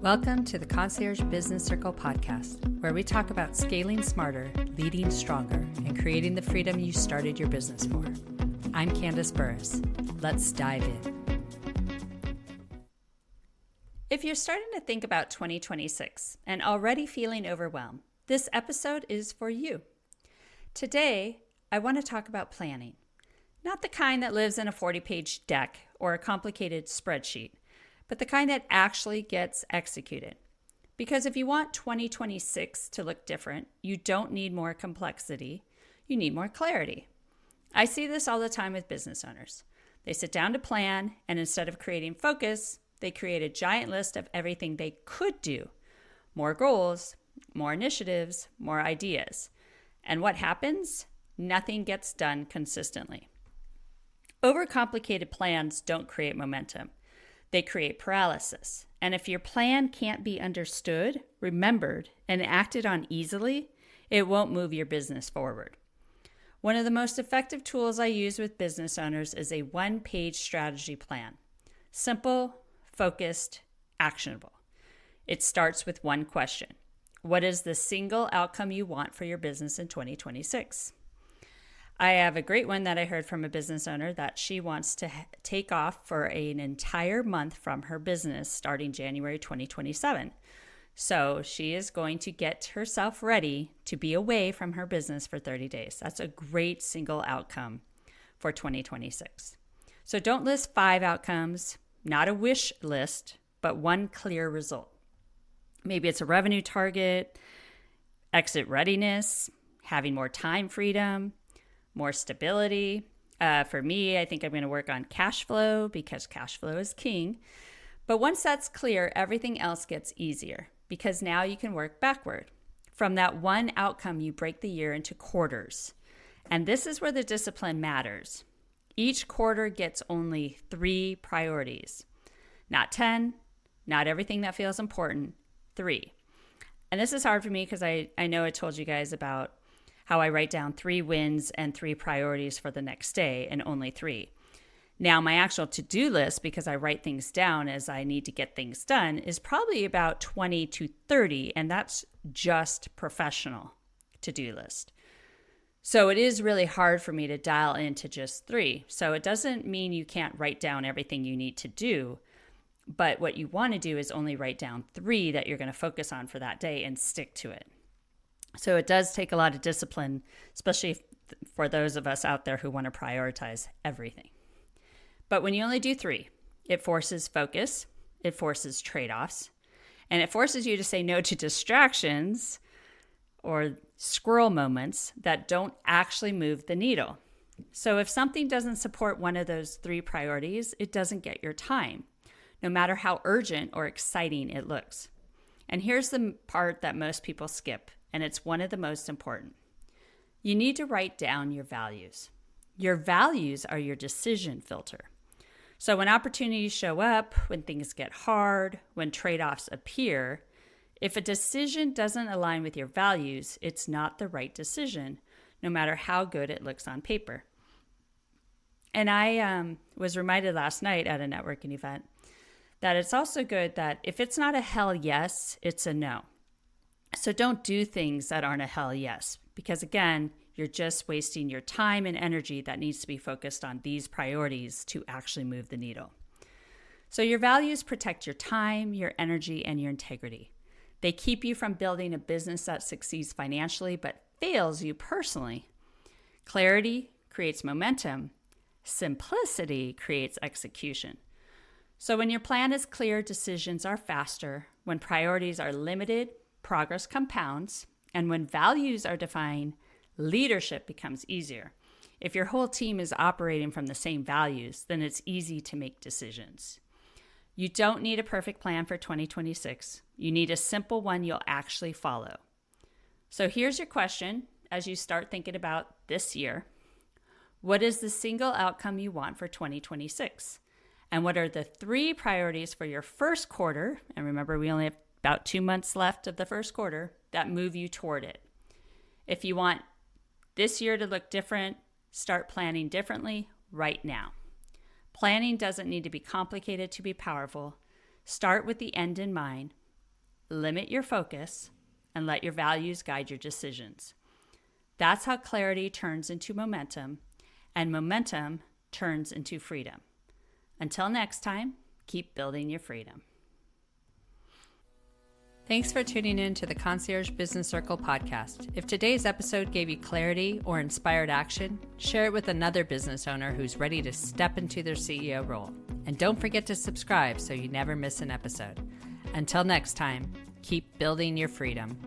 Welcome to the Concierge Business Circle podcast, where we talk about scaling smarter, leading stronger, and creating the freedom you started your business for. I'm Candice Burris. Let's dive in. If you're starting to think about 2026 and already feeling overwhelmed, this episode is for you. Today, I want to talk about planning. Not the kind that lives in a 40-page deck or a complicated spreadsheet, but the kind that actually gets executed. Because if you want 2026 to look different, you don't need more complexity, you need more clarity. I see this all the time with business owners. They sit down to plan, and instead of creating focus, they create a giant list of everything they could do. More goals, more initiatives, more ideas. And what happens? Nothing gets done consistently. Overcomplicated plans don't create momentum. They create paralysis. And if your plan can't be understood, remembered, and acted on easily, it won't move your business forward. One of the most effective tools I use with business owners is a one-page strategy plan. Simple, focused, actionable. It starts with one question. What is the single outcome you want for your business in 2026? I have a great one that I heard from a business owner that she wants to take off for an entire month from her business starting January 2027. So she is going to get herself ready to be away from her business for 30 days. That's a great single outcome for 2026. So don't list 5 outcomes, not a wish list, but one clear result. Maybe it's a revenue target, exit readiness, having more time freedom, more stability. For me, I think I'm going to work on cash flow because cash flow is king. But once that's clear, everything else gets easier because now you can work backward. From that one outcome, you break the year into quarters. And this is where the discipline matters. Each quarter gets only 3 priorities. Not 10, not everything that feels important, 3. And this is hard for me because I know I told you guys about how I write down 3 wins and 3 priorities for the next day and only 3. Now, my actual to-do list, because I write things down as I need to get things done, is probably about 20 to 30, and that's just professional to-do list. So it is really hard for me to dial into just 3. So it doesn't mean you can't write down everything you need to do, but what you want to do is only write down 3 that you're going to focus on for that day and stick to it. So it does take a lot of discipline, especially for those of us out there who want to prioritize everything. But when you only do 3, it forces focus, it forces trade-offs, and it forces you to say no to distractions or squirrel moments that don't actually move the needle. So if something doesn't support one of those 3 priorities, it doesn't get your time, no matter how urgent or exciting it looks. And here's the part that most people skip. And it's one of the most important. You need to write down your values. Your values are your decision filter. So when opportunities show up, when things get hard, when trade-offs appear, if a decision doesn't align with your values, it's not the right decision, no matter how good it looks on paper. And I was reminded last night at a networking event that it's also good that if it's not a hell yes, it's a no. So don't do things that aren't a hell yes, because again, you're just wasting your time and energy that needs to be focused on these priorities to actually move the needle. So your values protect your time, your energy, and your integrity. They keep you from building a business that succeeds financially but fails you personally. Clarity creates momentum. Simplicity creates execution. So when your plan is clear, decisions are faster. When priorities are limited, progress compounds, and when values are defined, leadership becomes easier. If your whole team is operating from the same values, then it's easy to make decisions. You don't need a perfect plan for 2026. You need a simple one you'll actually follow. So here's your question as you start thinking about this year. What is the single outcome you want for 2026? And what are the 3 priorities for your first quarter? And remember, we only have about 2 months left of the first quarter that move you toward it. If you want this year to look different, start planning differently right now. Planning doesn't need to be complicated to be powerful. Start with the end in mind. limit your focus, and let your values guide your decisions. That's how clarity turns into momentum, and momentum turns into freedom. Until next time, keep building your freedom. Thanks for tuning in to the Concierge Business Circle podcast. If today's episode gave you clarity or inspired action, share it with another business owner who's ready to step into their CEO role. And don't forget to subscribe so you never miss an episode. Until next time, keep building your freedom.